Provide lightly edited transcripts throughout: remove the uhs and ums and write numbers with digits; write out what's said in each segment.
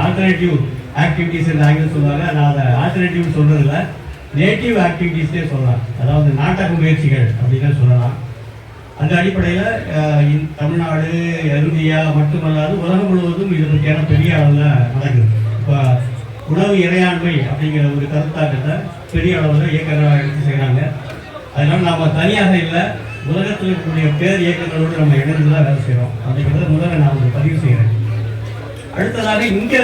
Alternative activities ஆங்கிலம் சொல்லுவாங்க. நான் அதை ஆல்டர்னேட்டிவ் சொல்றதில்ல, நேட்டிவ் ஆக்டிவிட்டிஸ்டே சொல்லலாம். அதாவது நாட்டக முயற்சிகள் அப்படின்னு சொல்லலாம். அந்த அடிப்படையில் தமிழ்நாடு, இந்தியா மட்டுமல்லாது உலகம் முழுவதும் இதை பற்றியான பெரிய அளவில் நடக்குது. இப்போ உணவு இறையாண்மை அப்படிங்கிற ஒரு கருத்தாக்கத்தை பெரிய அளவில் இயக்கங்களாக எடுத்து செய்கிறாங்க. அதனால் நாம் தனியாக இல்லை, உலகத்தில் இருக்கக்கூடிய பேர் இயக்கங்களோடு நம்ம இணைந்து தான் வேலை செய்கிறோம் அப்படிங்கிறத முதல்ல நான் ஒரு பதிவு செய்கிறேன். அடுத்ததாக இங்கே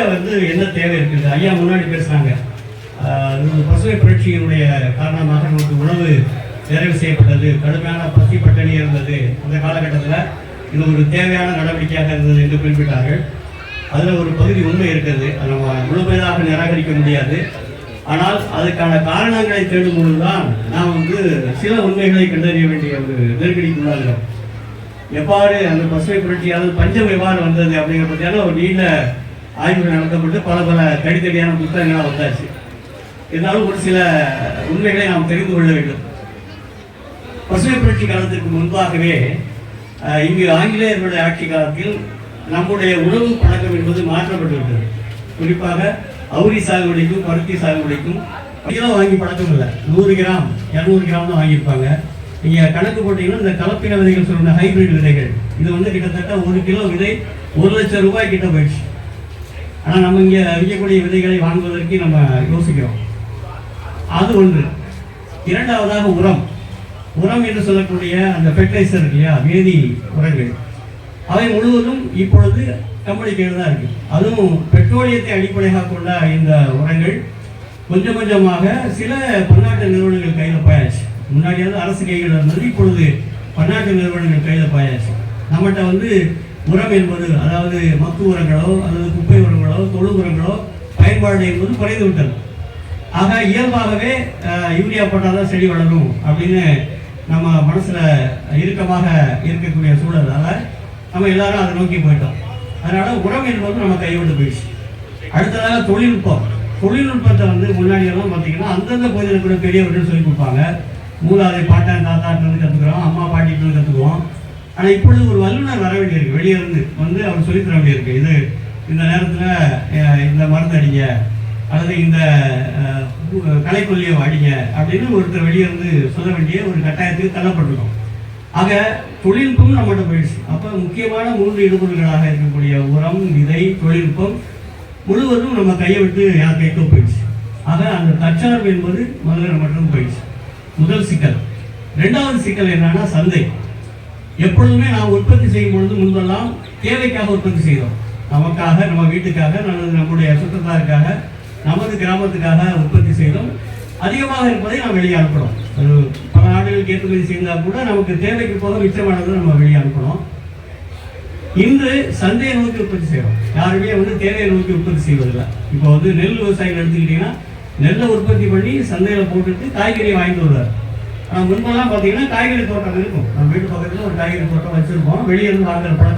என்ன தேவை இருக்குது, ஐயா முன்னாடி பேசுகிறாங்க. பசுமை புரட்சியினுடைய காரணமாக நமக்கு உணவு நிறைவு செய்யப்பட்டது, கடுமையான பசி பட்டினி இருந்தது. அந்த காலகட்டத்தில் இது ஒரு தேவையான நடவடிக்கையாக இருந்தது என்று குறிப்பிட்டார்கள். அதில் ஒரு பகுதி உண்மை இருக்கிறது, அதை நம்ம முழுமையாக நிராகரிக்க முடியாது. ஆனால் அதுக்கான காரணங்களை தேடும் பொழுதுதான் நாம் சில உண்மைகளை கண்டறிய வேண்டிய ஒரு நெருக்கடிக்குள்ளாகிறோம். எவ்வாறு அந்த பசுமை புரட்சியாவது பஞ்சம் எவ்வாறு வந்தது அப்படிங்கிற பற்றியான ஒரு நீண்ட ஆய்வுகள் நடத்தப்பட்டு பல தடித்தடியான புத்தகங்களாக வந்தாச்சு. இருந்தாலும் ஒரு சில உண்மைகளை நாம் தெரிந்து கொள்ள வேண்டும். பசுமை புரட்சி காலத்திற்கு முன்பாகவே இங்கு ஆங்கிலேயர்களுடைய ஆட்சி காலத்தில் நம்முடைய உணவு பழக்கம் என்பது மாற்றப்பட்டுவிட்டது. குறிப்பாக அவுரி சாகுபடிக்கும் பருத்தி சாகுபடிக்கும் கிலோ வாங்கி பழக்கம் இல்லை, 100 கிராம் 200 கிராம் தான் வாங்கியிருப்பாங்க. நீங்கள் கணக்கு போட்டீங்கன்னா இந்த கலப்பின விதைகள் சொல்லுங்க, ஹைபிரிட் விதைகள், இது கிட்டத்தட்ட 1 கிலோ விதை 1 லட்சம் ரூபாய் கிட்ட போயிடுச்சு. ஆனால் நம்ம இங்கே விற்கக்கூடிய விதைகளை வாங்குவதற்கு நம்ம யோசிக்கிறோம். அது ஒன்று. இரண்டாவதாக உரம் என்று சொல்லக்கூடிய அந்த ஃபெர்டிலைசர் இல்லையா, வேதி உரங்கள், அவை முழுவதும் இப்பொழுது கம்பெனி கையில் தான் இருக்குது. அதுவும் பெட்ரோலியத்தை அடிப்படையாக கொண்ட இந்த உரங்கள் கொஞ்சம் கொஞ்சமாக சில பன்னாட்டு நிறுவனங்கள் கையில் போயாச்சு. முன்னாடியாவது அரசு கையில் இருந்தது, இப்பொழுது பன்னாட்டு நிறுவனங்கள் கையில் போயாச்சு. நம்மகிட்ட உரம் என்பது, அதாவது மக்கு உரங்களோ அல்லது குப்பை உரங்களோ தொழு உரங்களோ பயன்பாடு என்பது குறைந்து விட்டது. ஆக இயல்பாகவே யூரியா போட்டால் தான் செடி வளரும் அப்படின்னு நம்ம மனசில் இறுக்கமாக இருக்கக்கூடிய சூழலால் நம்ம எல்லாரும் அதை நோக்கி போயிட்டோம். அதனால் உரம் என்பது நம்ம கைவிட்டு போயிடுச்சு. அடுத்ததாக தொழில்நுட்பத்தை முன்னாடியெல்லாம் பார்த்தீங்கன்னா அந்தந்த பகுதியில் கூட பெரியவர்கள் சொல்லிக் கொடுப்பாங்க. மூலாதை பாட்டன் தாத்தாட்டிருந்து கற்றுக்குறோம், அம்மா பாட்டிகிட்டு கற்றுக்குவோம். ஆனால் இப்பொழுது ஒரு வல்லுநர் வர வேண்டியிருக்கு, வெளியே இருந்து அவர் சொல்லித்தர வேண்டியிருக்கு. இது இந்த நேரத்தில் இந்த மருந்து அடிங்க அல்லது இந்த களைக்கொல்லியை அடிங்க அப்படின்னு ஒருத்தர் வெளியே சொல்ல வேண்டிய ஒரு கட்டாயத்துக்கு தள்ளப்பட்டிருக்கோம். ஆக தொழில்நுட்பம் நம்மகிட்ட போயிடுச்சு. அப்போ முக்கியமான 3 இடுபொருள்களாக இருக்கக்கூடிய உரம், விதை, தொழில்நுட்பம் முழுவதும் நம்ம கையை விட்டு யார் கைக்கோ போயிடுச்சு. ஆக அந்த தற்சார்பு என்பது முதல்ல மட்டும் போயிடுச்சு. முதல் சிக்கல். 2வது சிக்கல் என்னன்னா சந்தை. எப்பொழுதுமே நாம் உற்பத்தி செய்யும் பொழுது முன்பெல்லாம் தேவைக்காக உற்பத்தி செய்தோம். நமக்காக, நம்ம வீட்டுக்காக, நம்முடைய சுற்றத்தாருக்காக, நமது கிராமத்துக்காக உற்பத்தி செய்தோம். அதிகமாக இருப்பதை நாம் வெளியே அனுப்பணும். அது பல நாடுகளுக்கு ஏற்றுமதி செய்தால் கூட நமக்கு தேவைக்கு போக மிச்சமானதை நம்ம வெளியே அனுப்பணும். இன்று சந்தையை நோக்கி உற்பத்தி செய்கிறோம். யாருமே தேவையை நோக்கி உற்பத்தி செய்வதில்லை. இப்போ நெல் விவசாயிகள் எடுத்துக்கிட்டிங்கன்னா நெல்லை உற்பத்தி பண்ணி சந்தையில் போட்டுட்டு காய்கறியை வாங்கிட்டு வருவார். ஆனால் முன்பெல்லாம் பார்த்தீங்கன்னா காய்கறி தோட்டம் இருக்கும். நம்ம வீட்டு பக்கத்தில் ஒரு காய்கறி தோட்டம் வச்சுருப்போம். வெளியே வாங்குற பழக்கம்